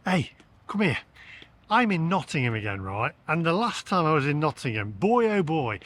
Hey, come here. I'm in Nottingham again, right? And the last time I was in Nottingham, boy oh boy,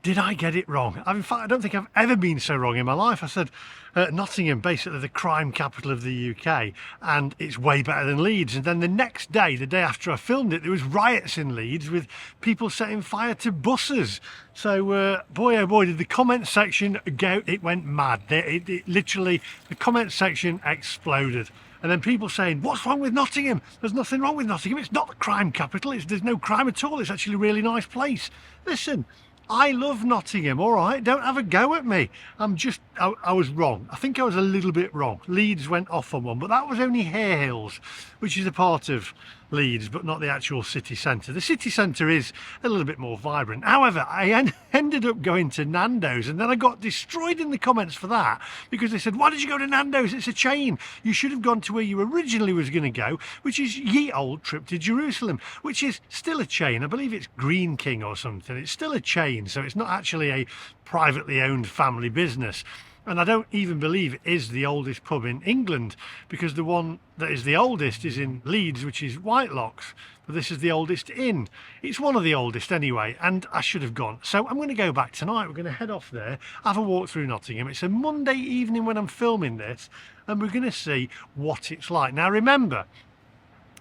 did I get it wrong. In fact, I don't think I've ever been so wrong in my life. I said Nottingham, basically the crime capital of the UK, and it's way better than Leeds. And then the next day, the day after I filmed it, there was riots in Leeds with people setting fire to buses. So boy oh boy, did the comment section go, it went mad. It literally, the comment section exploded. And then people saying, what's wrong with Nottingham? There's nothing wrong with Nottingham. It's not the crime capital. There's no crime at all. It's actually a really nice place. Listen, I love Nottingham, all right? Don't have a go at me. I was wrong. I think I was a little bit wrong. Leeds went off on one, but that was only Hare Hills, which is a part of Leeds, but not the actual city centre. The city centre is a little bit more vibrant. However, I ended up going to Nando's, and then I got destroyed in the comments for that because they said, why did you go to Nando's? It's a chain. You should have gone to where you originally was going to go, which is Ye Old Trip to Jerusalem, which is still a chain. I believe it's Green King or something. It's still a chain, so it's not actually a privately owned family business. And I don't even believe it is the oldest pub in England, because the one that is the oldest is in Leeds, which is Whitelocks. But this is the oldest inn. It's one of the oldest anyway, and I should have gone. So I'm going to go back tonight. We're going to head off there, have a walk through Nottingham. It's a Monday evening when I'm filming this, and we're going to see what it's like. Now remember,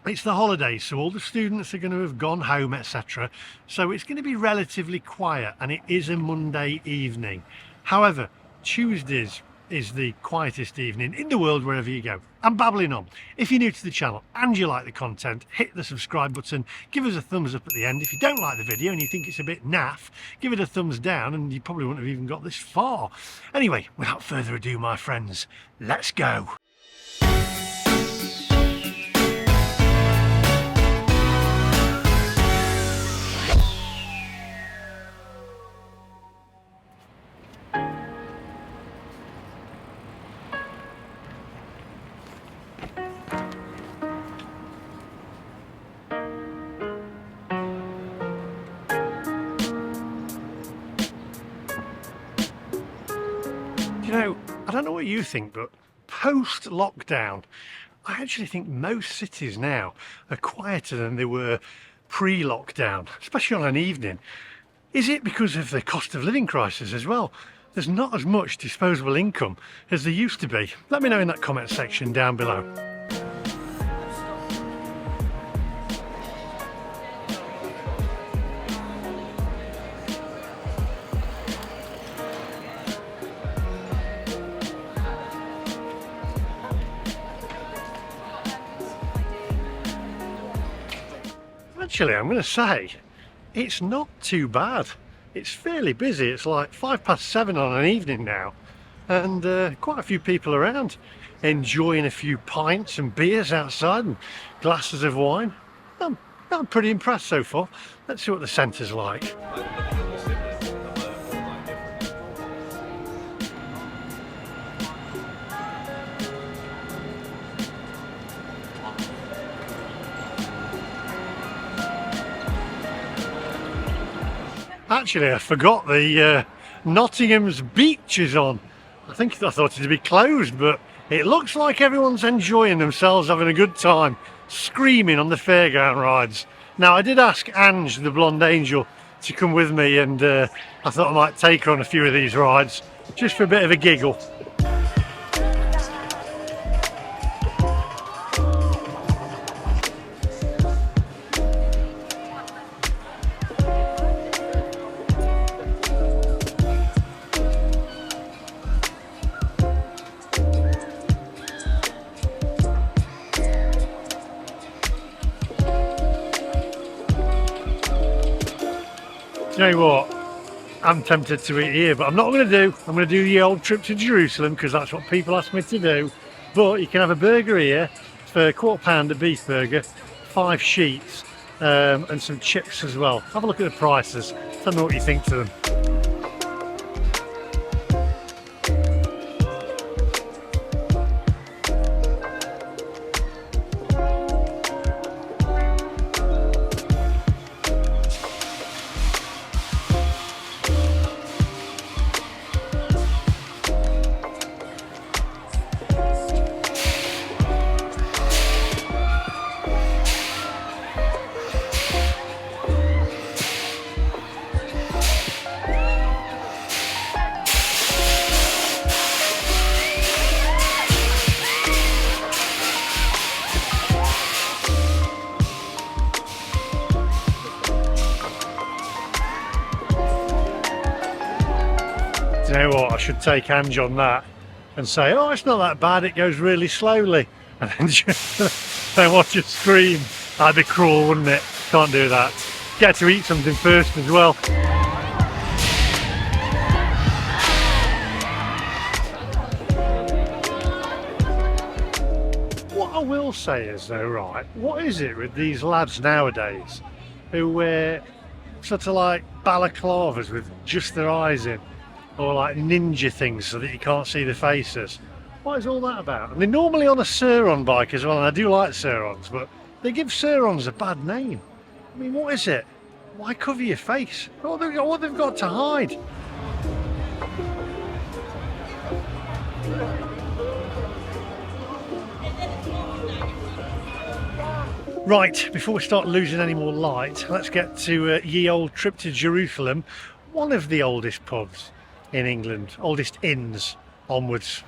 it's the holidays, so all the students are going to have gone home, etc. So it's going to be relatively quiet, and it is a Monday evening. However, Tuesdays is the quietest evening in the world wherever you go. I'm babbling on. If you're new to the channel and you like the content, hit the subscribe button, give us a thumbs up at the end. If you don't like the video and you think it's a bit naff, give it a thumbs down and you probably wouldn't have even got this far. Anyway, without further ado, my friends, let's go. You know, I don't know what you think, but post-lockdown, I actually think most cities now are quieter than they were pre-lockdown, especially on an evening. Is it because of the cost of living crisis as well? There's not as much disposable income as there used to be. Let me know in that comment section down below. Actually, I'm going to say it's not too bad. It's fairly busy. It's like 7:05 on an evening now, and quite a few people around enjoying a few pints and beers outside and glasses of wine. I'm pretty impressed so far. Let's see what the centre's like. Actually, I forgot the Nottingham's beach is on. I thought it'd be closed, but it looks like everyone's enjoying themselves, having a good time, screaming on the fairground rides. Now, I did ask Ange, the blonde angel, to come with me, and I thought I might take her on a few of these rides, just for a bit of a giggle. You know what, I'm tempted to eat here, but I'm not going to do. I'm going to do the old trip to Jerusalem because that's what people ask me to do. But you can have a burger here for £1/4, a beef burger, 5 sheets, and some chips as well. Have a look at the prices. Tell me what you think to them. You know what, I should take Ange on that and say, oh, it's not that bad, it goes really slowly. And then just then watch her scream. That'd be cruel, wouldn't it? Can't do that. Get to eat something first as well. What I will say is though, right, what is it with these lads nowadays who wear sort of like balaclavas with just their eyes in, or like ninja things so that you can't see their faces? What is all that about? And they're normally on a Sur-Ron bike as well, and I do like Sur-Rons, but they give Sur-Rons a bad name. I mean, what is it? Why cover your face? What they've got to hide? Right, before we start losing any more light, let's get to Ye Old Trip to Jerusalem, one of the oldest pubs in England, oldest inns onwards.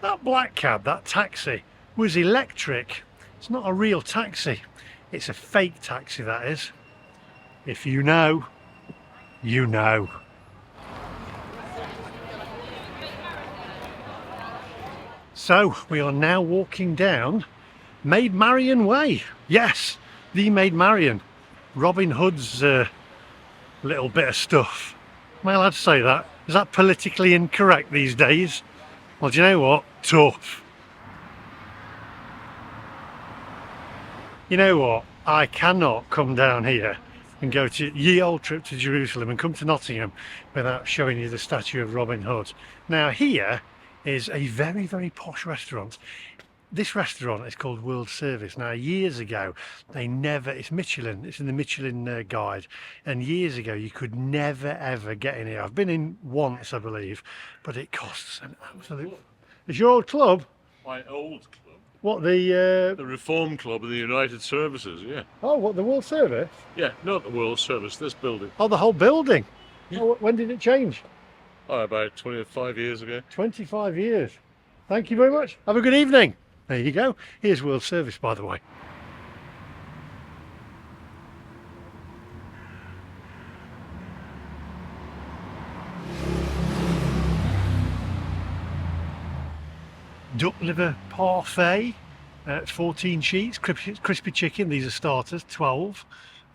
That black cab, that taxi, was electric. It's not a real taxi, it's a fake taxi, that is. If you know, you know. So we are now walking down Maid Marian Way. Yes, the Maid Marian. Robin Hood's little bit of stuff. Am I allowed to say that? Is that politically incorrect these days? Well, do you know what? Tough. You know what? I cannot come down here and go to Ye Old Trip to Jerusalem and come to Nottingham without showing you the statue of Robin Hood. Now here is a very, very posh restaurant. This restaurant is called World Service. Now years ago they never, it's Michelin, it's in the Michelin guide, and years ago you could never ever get in here. I've been in once I believe, but it costs an absolute... It's your old club? My old club. What, the Reform Club of the United Services, yeah. Oh, what, the World Service? Yeah, not the World Service, this building. Oh, the whole building? Yeah. Oh, when did it change? Oh, about 25 years ago. 25 years. Thank you very much. Have a good evening. There you go. Here's World Service, by the way. Duck liver parfait, 14 sheets, crispy chicken, these are starters, 12.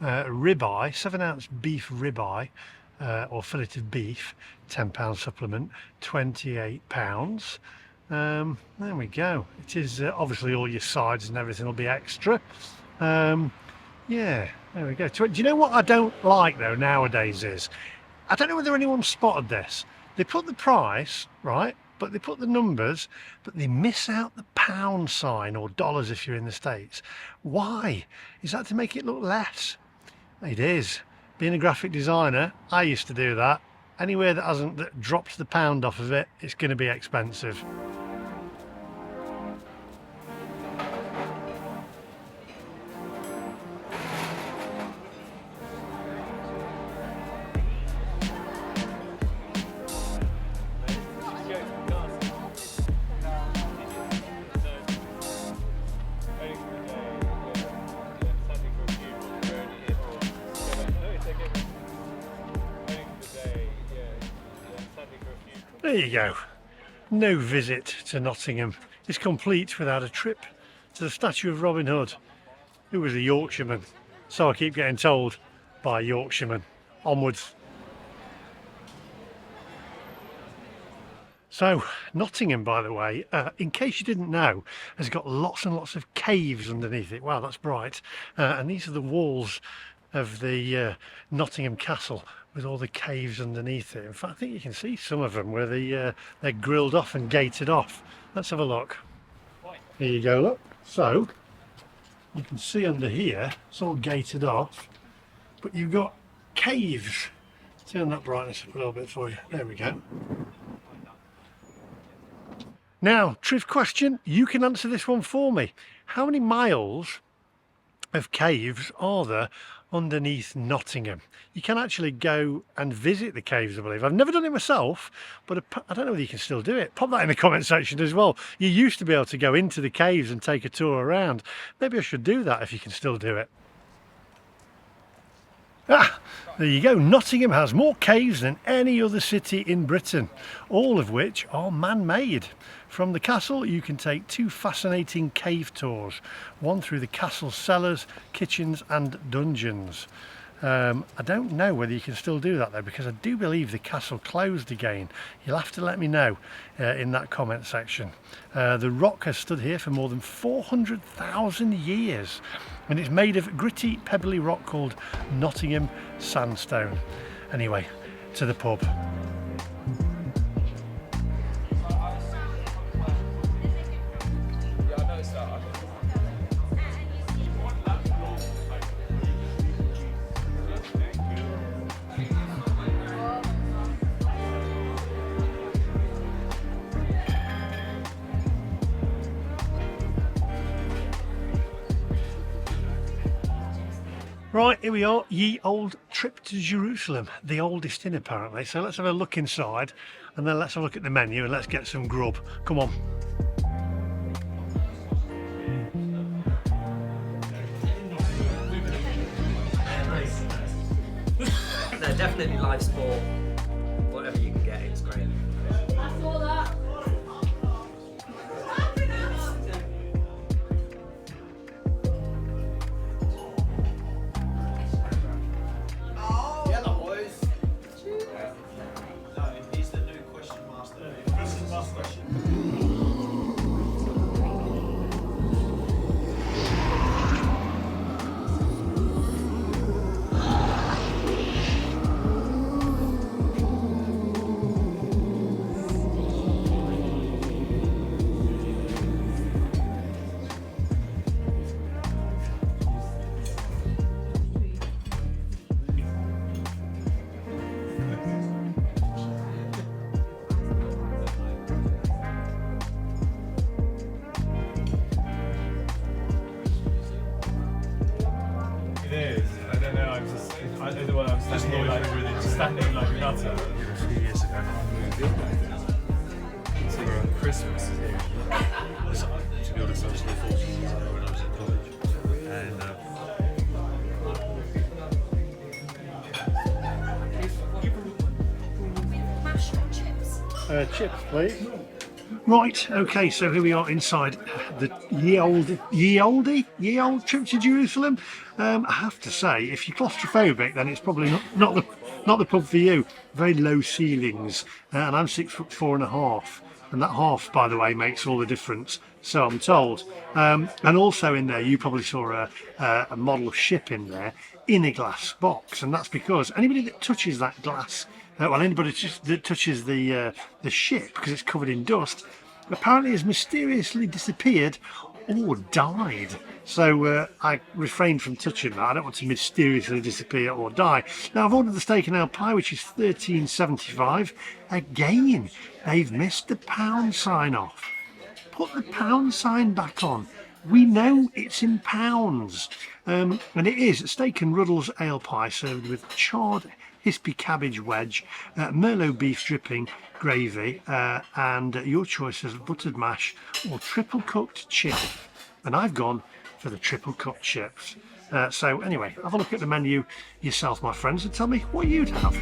Ribeye, 7-ounce beef ribeye, or fillet of beef, £10 supplement, £28. There we go. It is obviously all your sides and everything will be extra. Yeah, there we go. Do you know what I don't like though nowadays is, I don't know whether anyone spotted this, they put the price, right, but they put the numbers, but they miss out the pound sign, or dollars if you're in the States. Why? Is that to make it look less? It is. Being a graphic designer, I used to do that. Anywhere that drops the pound off of it, it's going to be expensive. There you go. No visit to Nottingham is complete without a trip to the statue of Robin Hood, who was a Yorkshireman. So I keep getting told by Yorkshiremen. Onwards. So Nottingham, by the way, in case you didn't know, has got lots and lots of caves underneath it. Wow, that's bright. And these are the walls of the Nottingham Castle, with all the caves underneath it. In fact, I think you can see some of them where they're grilled off and gated off. Let's have a look. Here you go, look. So you can see under here, it's all gated off, but you've got caves. Turn that brightness up a little bit for you. There we go. Now, triv question, you can answer this one for me. How many miles of caves are there underneath Nottingham? You can actually go and visit the caves, I believe. I've never done it myself, but I don't know whether you can still do it. Pop that in the comment section as well. You used to be able to go into the caves and take a tour around. Maybe I should do that if you can still do it. Ah, there you go. Nottingham has more caves than any other city in Britain, all of which are man-made. From the castle you can take 2 fascinating cave tours, one through the castle cellars, kitchens and dungeons. I don't know whether you can still do that though, because I do believe the castle closed again. You'll have to let me know in that comment section. The rock has stood here for more than 400,000 years, and it's made of gritty, pebbly rock called Nottingham sandstone. Anyway, to the pub. Right, here we are, ye old trip to Jerusalem, the oldest inn apparently. So let's have a look inside and then let's have a look at the menu and let's get some grub. Come on. They're definitely live sport. Whatever you can get, it's great. I saw that. He's the new question master. Question master. It is. I don't know. I'm standing like a nutter. A few years ago. For Christmas. To be honest, I was here 14 years ago when I was in college. And Mashed chips. Chips, please. Right, okay, so here we are inside the ye old trip to Jerusalem. I have to say, if you're claustrophobic, then it's probably not the pub for you. Very low ceilings, and I'm 6'4.5", and that half, by the way, makes all the difference. So I'm told. And also in there, you probably saw a model ship in there in a glass box, and that's because anybody that touches that glass. Well, anybody that touches the ship, because it's covered in dust, apparently has mysteriously disappeared or died. So I refrained from touching that. I don't want to mysteriously disappear or die. Now I've ordered the steak and ale pie, which is £13.75. Again, they've missed the pound sign off. Put the pound sign back on. We know it's in pounds. And it is steak and Ruddles ale pie served with charred hispy cabbage wedge, merlot beef dripping, gravy, and your choice of buttered mash or triple cooked chip. And I've gone for the triple cooked chips. So anyway, have a look at the menu yourself, my friends, and tell me what you'd have.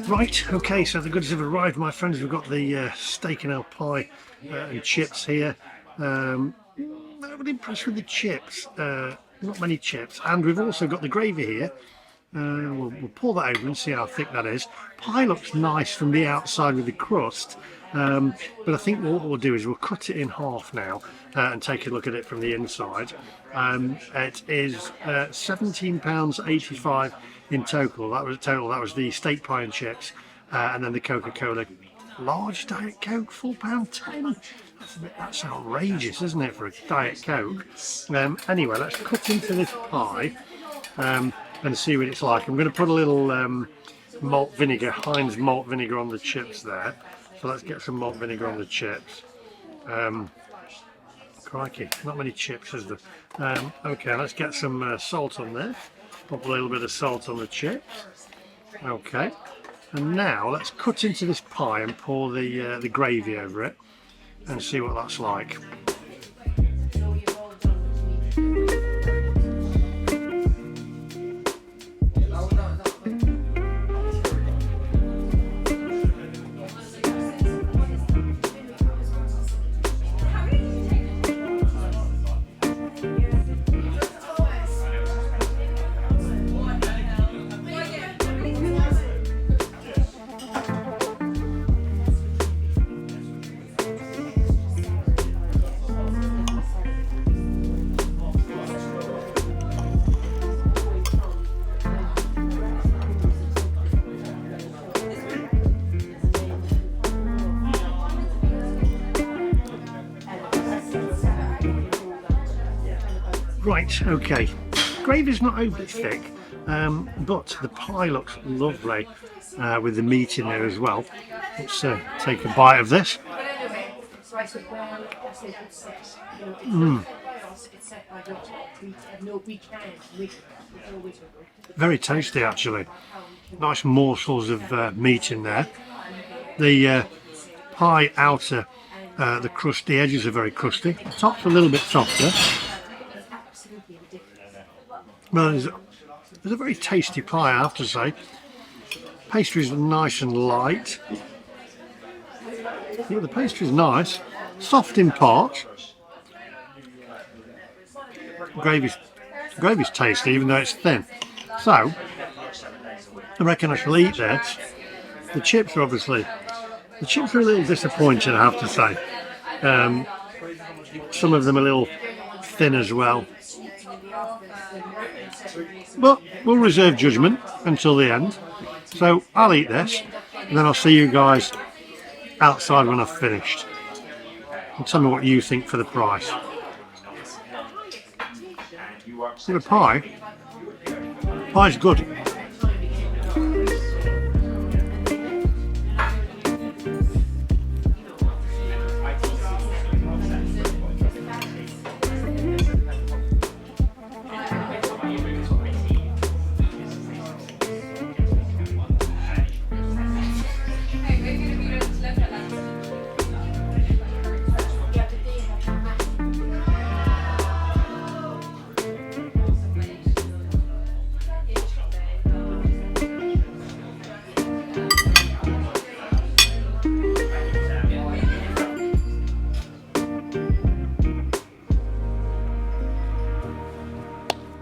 Right, okay, so the goods have arrived, my friends. We've got the steak and ale pie and chips here. I'm really impressed with the chips, not many chips. And we've also got the gravy here. We'll pour that over and see how thick that is. Pie looks nice from the outside with the crust, but I think what we'll do is we'll cut it in half now and take a look at it from the inside. It is £17.85 in total. That was the steak pie and chips, and then the Coca-Cola large Diet Coke, £4.10. That's outrageous, isn't it, for a Diet Coke? Anyway, let's cut into this pie and see what it's like. I'm going to put a little malt vinegar, Heinz malt vinegar on the chips there. So let's get some malt vinegar on the chips. Crikey, not many chips, is there? Okay, let's get some salt on there. Pop a little bit of salt on the chips. Okay, and now let's cut into this pie and pour the gravy over it and see what that's like. Right, okay. Gravy's not overly thick, but the pie looks lovely with the meat in there as well. Let's take a bite of this. Very tasty, actually. Nice morsels of meat in there. The pie outer, the crust, the edges are very crusty. The top's a little bit softer. Well, it's a very tasty pie, I have to say. Pastry's nice and light. Yeah, the pastry's nice, soft in parts. Gravy's tasty, even though it's thin. So, I reckon I shall eat this. The chips are a little disappointing, I have to say. Some of them a little thin as well. But we'll reserve judgment until the end. So I'll eat this and then I'll see you guys outside when I've finished. And tell me what you think for the price. See, the pie's good.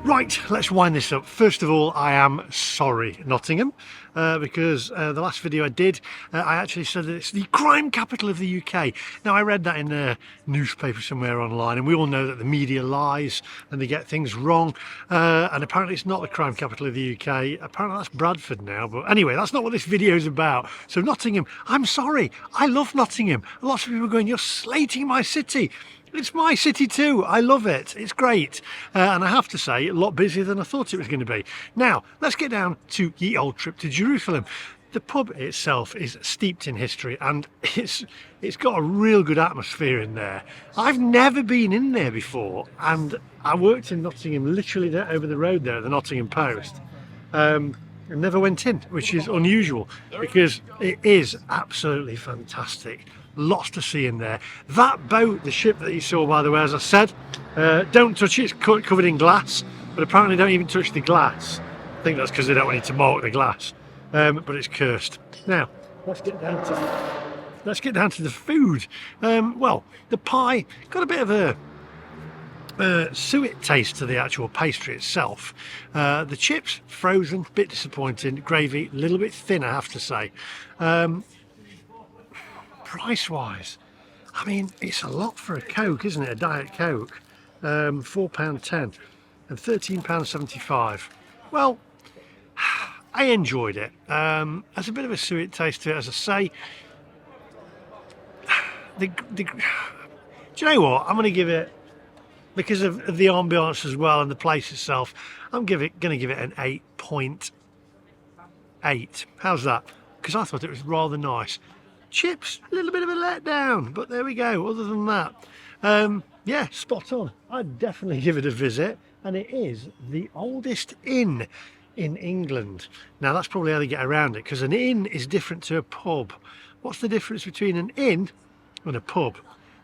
Right, let's wind this up. First of all, I am sorry, Nottingham, because the last video I did, I actually said that it's the crime capital of the UK. Now, I read that in a newspaper somewhere online, and we all know that the media lies and they get things wrong, and apparently it's not the crime capital of the UK. Apparently that's Bradford now, but anyway, that's not what this video is about. So Nottingham, I'm sorry. I love Nottingham. Lots of people are going, you're slating my city. It's my city too. I love it. It's great. And I have to say, a lot busier than I thought it was going to be. Now, let's get down to Ye Old Trip to Jerusalem. The pub itself is steeped in history and it's got a real good atmosphere in there. I've never been in there before, and I worked in Nottingham, literally there, over the road there at the Nottingham Post. And never went in, which is unusual because it is absolutely fantastic. Lots to see in there. That boat, the ship that you saw, by the way, as I said, don't touch it. It's covered in glass, but apparently don't even touch the glass. I think that's because they don't want you to mark the glass. But it's cursed. Now, let's get down to the food. Well, the pie got a bit of a suet taste to the actual pastry itself. The chips, frozen, bit disappointing. Gravy, a little bit thin, I have to say. Price-wise, I mean, it's a lot for a Coke, isn't it? A Diet Coke. £4.10 and £13.75. Well, I enjoyed it. There's a bit of a suet taste to it, as I say. Do you know what? I'm going to give it, because of the ambiance as well and the place itself, I'm going to give it an 8.8. How's that? Because I thought it was rather nice. Chips, a little bit of a letdown, but there we go. Other than that, Yeah, spot on. I'd definitely give it a visit, and it is the oldest inn in England. Now that's probably how they get around it, because an inn is different to a pub. What's the difference between an inn and a pub?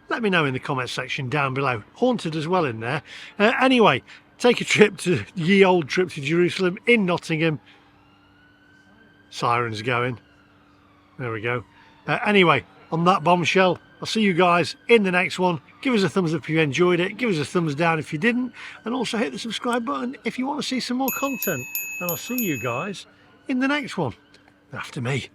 Let me know in the comments section down below. Haunted as well in there. Anyway, take a trip to ye old trip to Jerusalem in Nottingham. Sirens going. There we go. Anyway, on that bombshell, I'll see you guys in the next one. Give us a thumbs up if you enjoyed it. Give us a thumbs down if you didn't. And also hit the subscribe button if you want to see some more content. And I'll see you guys in the next one. After me.